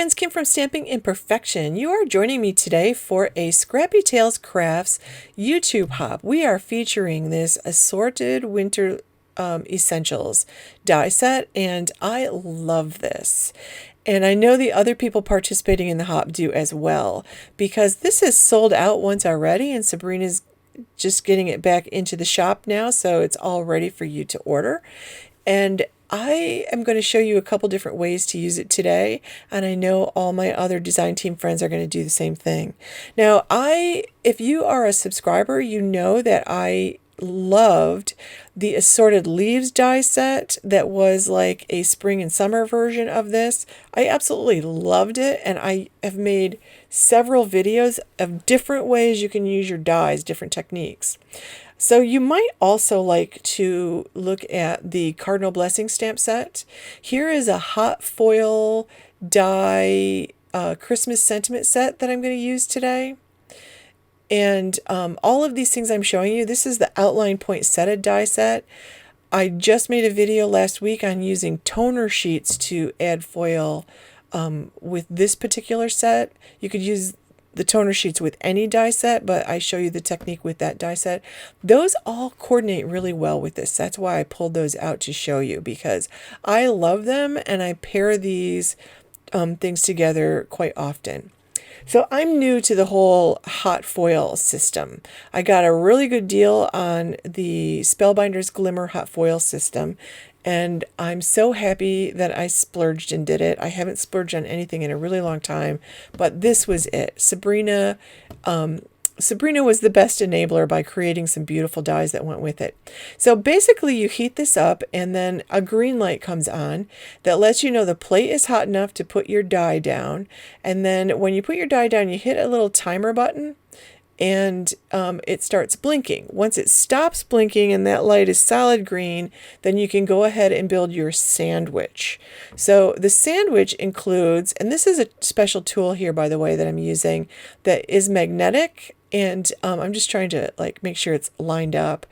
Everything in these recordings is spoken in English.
friends, Kim from Stamping Imperfection. You are joining me today for a Scrappy Tails Crafts YouTube hop. We are featuring this Assorted Winter Essentials die set, and I love this. And I know the other people participating in the hop do as well, because this is sold out once already, and Sabrina's just getting it back into the shop now, so it's all ready for you to order. And I am going to show you a couple different ways to use it today, and I know all my other design team friends are going to do the same thing. Now, if you are a subscriber, you know that I loved the Assorted Leaves die set that was like a spring and summer version of this. I absolutely loved it, and I have made several videos of different ways you can use your dies, different techniques. So you might also like to look at the Cardinal Blessing stamp set. Here is a hot foil die Christmas sentiment set that I'm going to use today. And all of these things I'm showing you, this is the outline poinsettia die set. I just made a video last week on using toner sheets to add foil with this particular set. You could use the toner sheets with any die set, but I show you the technique with that die set. Those all coordinate really well with this. That's why I pulled those out to show you, because I love them and I pair these things together quite often. So I'm new to the whole hot foil system. I got a really good deal on the Spellbinders Glimmer hot foil system, and I'm so happy that I splurged and did it. I haven't splurged on anything in a really long time, but this was it. Sabrina was the best enabler by creating some beautiful dies that went with it. So basically you heat this up, and then a green light comes on that lets you know the plate is hot enough to put your die down. And then when you put your die down, you hit a little timer button, and it starts blinking. Once it stops blinking and that light is solid green, then you can go ahead and build your sandwich. So the sandwich includes, and this is a special tool here, by the way, that I'm using that is magnetic, and I'm just trying to make sure it's lined up,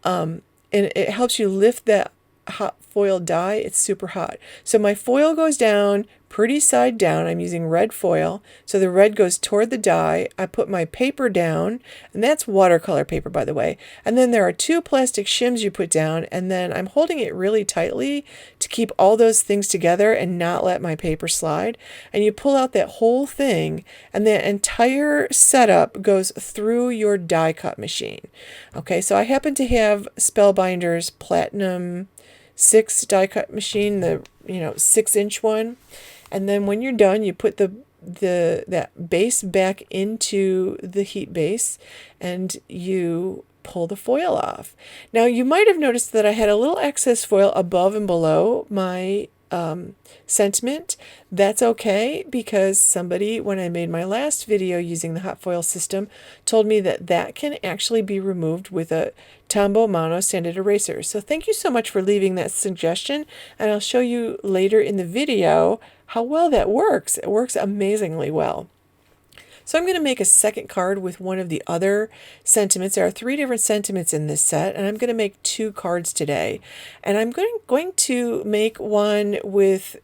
and it helps you lift that hot foil die. It's super hot. So my foil goes down pretty side down. I'm using red foil, so the red goes toward the die. I put my paper down, and that's watercolor paper, by the way. And then there are two plastic shims you put down, and then I'm holding it really tightly to keep all those things together and not let my paper slide. And you pull out that whole thing, and the entire setup goes through your die cut machine. Okay, so I happen to have Spellbinders Platinum 6 die cut machine, the 6-inch one. And then when you're done, you put that base back into the heat base, and you pull the foil off. Now you might have noticed that I had a little excess foil above and below my sentiment. That's okay, because somebody, when I made my last video using the hot foil system, told me that that can actually be removed with a Tombow Mono sanded eraser. So thank you so much for leaving that suggestion, and I'll show you later in the video how well that works. It works amazingly well. So I'm going to make a second card with one of the other sentiments. There are 3 different sentiments in this set, and I'm going to make 2 cards today. And I'm going to make one with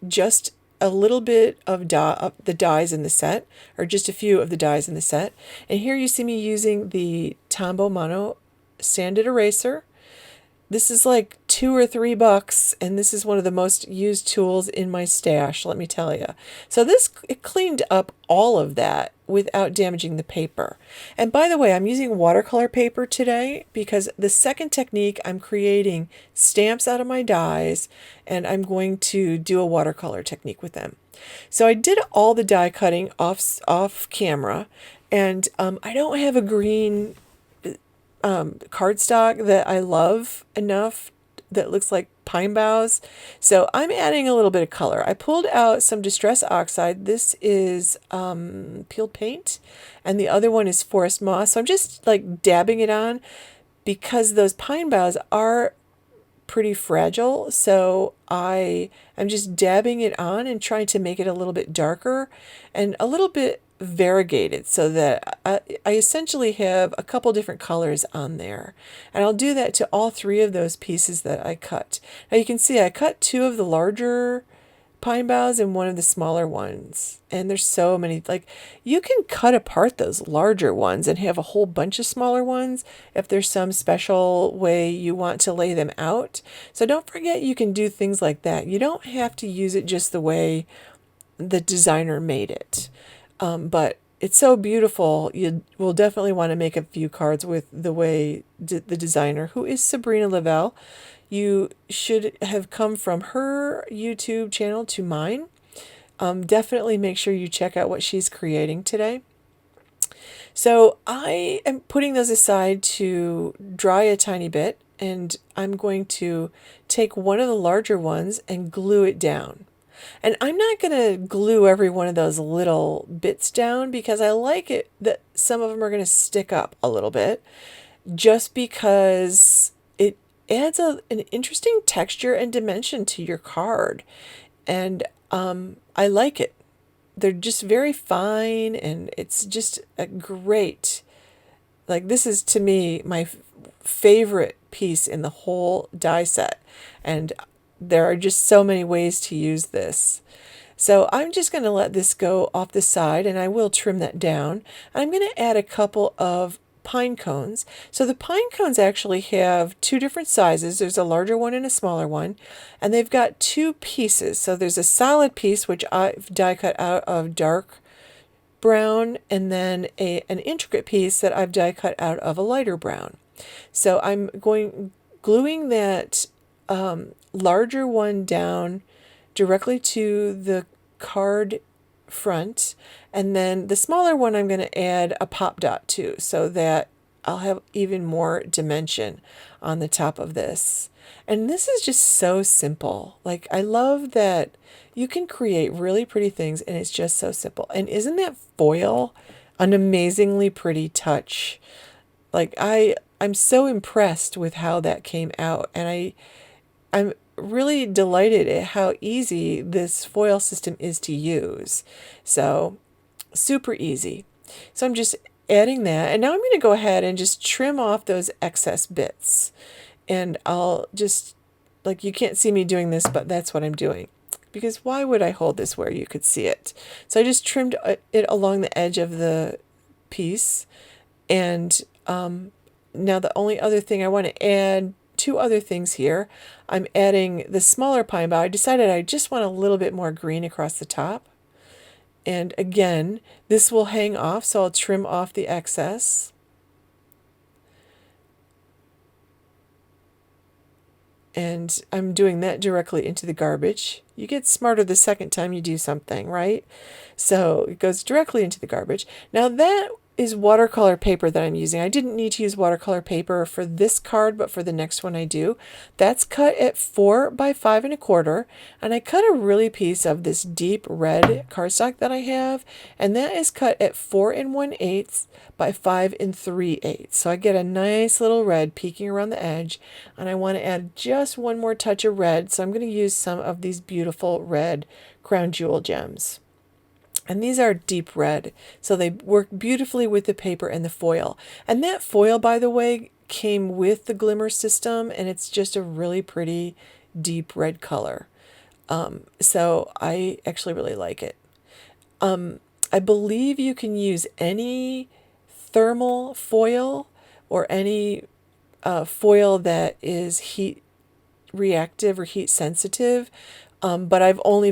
just a little bit of the dies in the set, or just a few of the dies in the set. And here you see me using the Tombow Mono sanded eraser. This is like $2 or $3, and this is one of the most used tools in my stash, let me tell you. So it cleaned up all of that without damaging the paper. And by the way, I'm using watercolor paper today because the second technique, I'm creating stamps out of my dies, and I'm going to do a watercolor technique with them. So I did all the die cutting off camera, and I don't have a green cardstock that I love enough that looks like pine boughs. So I'm adding a little bit of color. I pulled out some Distress Oxide. This is peeled paint, and the other one is forest moss. So I'm just dabbing it on, because those pine boughs are pretty fragile. So I am just dabbing it on and trying to make it a little bit darker and a little bit variegated, so that I essentially have a couple different colors on there. And I'll do that to all 3 of those pieces that I cut. Now you can see I cut 2 of the larger pine boughs and one of the smaller ones. And there's so many, like you can cut apart those larger ones and have a whole bunch of smaller ones if there's some special way you want to lay them out. So don't forget you can do things like that. You don't have to use it just the way the designer made it. But it's so beautiful. You will definitely want to make a few cards with the way the designer, who is Sabrina Lavelle. You should have come from her YouTube channel to mine. Definitely make sure you check out what she's creating today. So I am putting those aside to dry a tiny bit, and I'm going to take one of the larger ones and glue it down. And I'm not going to glue every one of those little bits down because I like it that some of them are going to stick up a little bit, just because it adds an interesting texture and dimension to your card. And I like it. They're just very fine, and it's just a great, like, this is to me my favorite piece in the whole die set. And there are just so many ways to use this. So I'm just going to let this go off the side, and I will trim that down. I'm going to add a couple of pine cones. So the pine cones actually have two different sizes. There's a larger one and a smaller one, and they've got two pieces. So there's a solid piece, which I've die cut out of dark brown, and then an intricate piece that I've die cut out of a lighter brown. So I'm gluing that larger one down directly to the card front, and then the smaller one I'm going to add a pop dot to, so that I'll have even more dimension on the top of this. And this is just so simple. Like, I love that you can create really pretty things and it's just so simple. And isn't that foil an amazingly pretty touch? Like, I'm so impressed with how that came out, and I'm really delighted at how easy this foil system is to use. So super easy. So I'm just adding that, and now I'm going to go ahead and just trim off those excess bits. And I'll just, like, you can't see me doing this, but that's what I'm doing, because why would I hold this where you could see it? So I just trimmed it along the edge of the piece. And now the only other thing I want to add, two other things here. I'm adding the smaller pine bough. I decided I just want a little bit more green across the top. And again, this will hang off, so I'll trim off the excess. And I'm doing that directly into the garbage. You get smarter the second time you do something, right? So it goes directly into the garbage. Now that is watercolor paper that I'm using. I didn't need to use watercolor paper for this card, but for the next one I do. That's cut at 4 by 5 1/4, and I cut a really piece of this deep red cardstock that I have, and that is cut at 4 1/8 by 5 3/8. So I get a nice little red peeking around the edge, and I want to add just one more touch of red, so I'm going to use some of these beautiful red crown jewel gems. And these are deep red, so they work beautifully with the paper and the foil. And that foil, by the way, came with the Glimmer system, and it's just a really pretty deep red color. So I actually really like it. I believe you can use any thermal foil or any foil that is heat reactive or heat sensitive. But I've only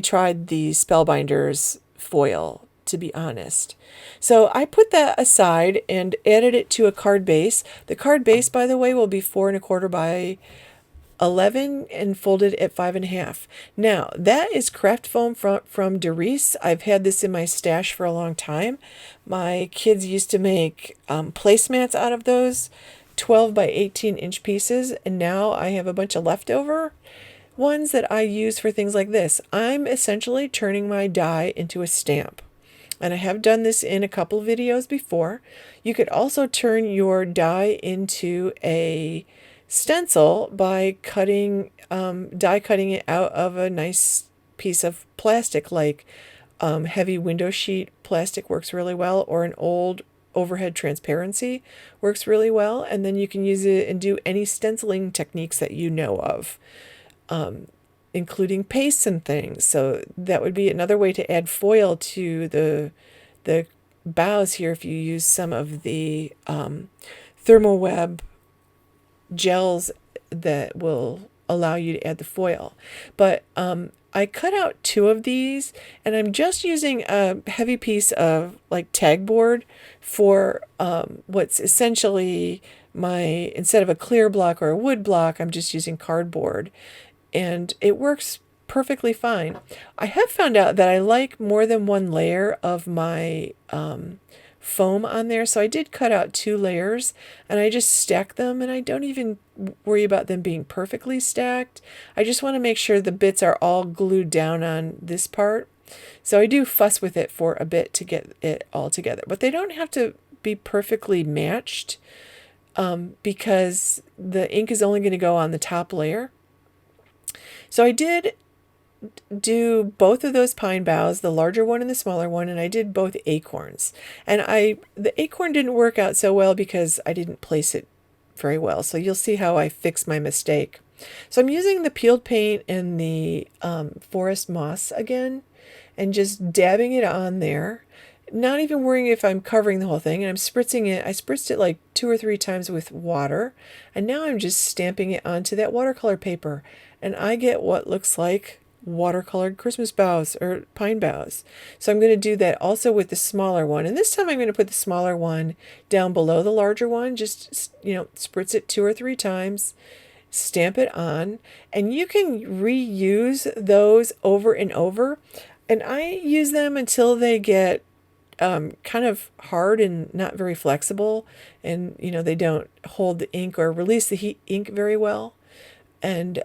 tried the Spellbinders foil, to be honest. So I put that aside and added it to a card base. The card base, by the way, will be 4 1/4 by 11 and folded at 5 1/2. Now, that is craft foam from Doris. I've had this in my stash for a long time. My kids used to make placemats out of those 12 by 18 inch pieces, and now I have a bunch of leftover ones that I use for things like this. I'm essentially turning my die into a stamp. And I have done this in a couple of videos before. You could also turn your die into a stencil by die cutting it out of a nice piece of plastic, like heavy window sheet plastic works really well, or an old overhead transparency works really well. And then you can use it and do any stenciling techniques that you know of. including pastes and things. So that would be another way to add foil to the boughs here if you use some of the thermal web gels that will allow you to add the foil. But I cut out 2 of these, and I'm just using a heavy piece of like tag board for what's essentially instead of a clear block or a wood block, I'm just using cardboard, and it works perfectly fine. I have found out that I like more than one layer of my foam on there, so I did cut out 2 layers, and I just stack them, and I don't even worry about them being perfectly stacked. I just want to make sure the bits are all glued down on this part. So I do fuss with it for a bit to get it all together, but they don't have to be perfectly matched because the ink is only going to go on the top layer. So I did do both of those pine boughs, the larger one and the smaller one, and I did both acorns. And the acorn didn't work out so well because I didn't place it very well. So you'll see how I fixed my mistake. So I'm using the peeled paint and the forest moss again, and just dabbing it on there. Not even worrying if I'm covering the whole thing, and I'm spritzing it. I spritzed it like 2 or 3 times with water, and now I'm just stamping it onto that watercolor paper, and I get what looks like watercolored Christmas boughs or pine boughs. So I'm going to do that also with the smaller one, and this time I'm going to put the smaller one down below the larger one. Just spritz it 2 or 3 times, stamp it on, and you can reuse those over and over. And I use them until they get kind of hard and not very flexible, and they don't hold the ink or release the ink very well. And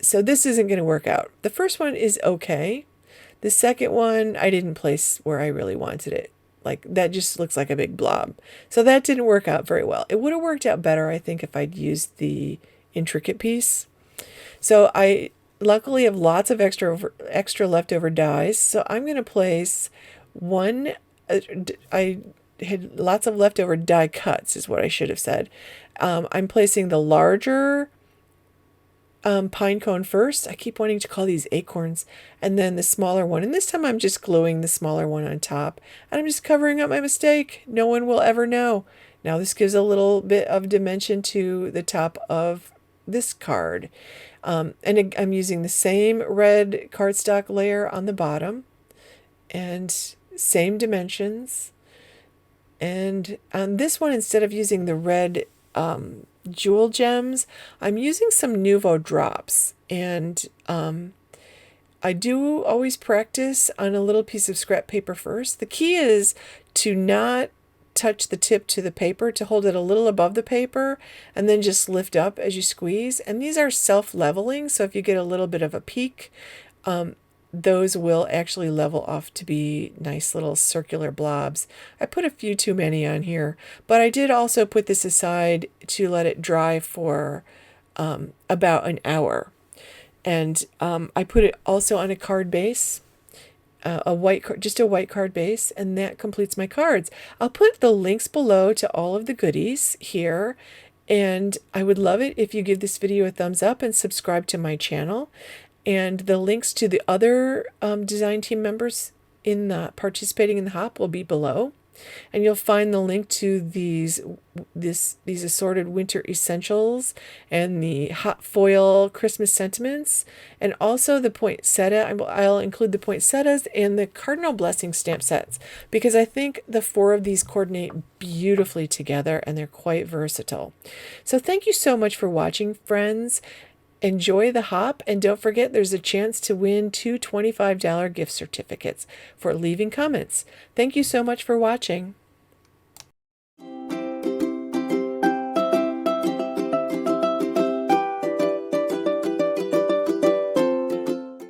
so this isn't going to work out. The first one is okay. The second one I didn't place where I really wanted it. Like, that just looks like a big blob. So that didn't work out very well. It would have worked out better, I think, if I'd used the intricate piece. So I luckily have lots of extra leftover dies. So I'm going to place one. I had lots of leftover die cuts is what I should have said. I'm placing the larger pine cone first. I keep wanting to call these acorns. And then the smaller one. And this time I'm just gluing the smaller one on top. And I'm just covering up my mistake. No one will ever know. Now this gives a little bit of dimension to the top of this card. And I'm using the same red cardstock layer on the bottom. And same dimensions. And on this one, instead of using the red jewel gems, I'm using some Nouveau drops, and I do always practice on a little piece of scrap paper first. The key is to not touch the tip to the paper, to hold it a little above the paper, and then just lift up as you squeeze. And these are self-leveling, so if you get a little bit of a peak, those will actually level off to be nice little circular blobs. I put a few too many on here, but I did also put this aside to let it dry for about an hour. And I put it also on a card base, just a white card base, and that completes my cards. I'll put the links below to all of the goodies here, and I would love it if you give this video a thumbs up and subscribe to my channel. And the links to the other design team members participating in the hop will be below. And you'll find the link to these assorted winter essentials and the hot foil Christmas sentiments, and also the poinsettia. I'll include the poinsettias and the Cardinal blessing stamp sets, because I think the 4 of these coordinate beautifully together and they're quite versatile. So thank you so much for watching, friends. Enjoy the hop, and don't forget there's a chance to win 2 $25 gift certificates for leaving comments. Thank you so much for watching.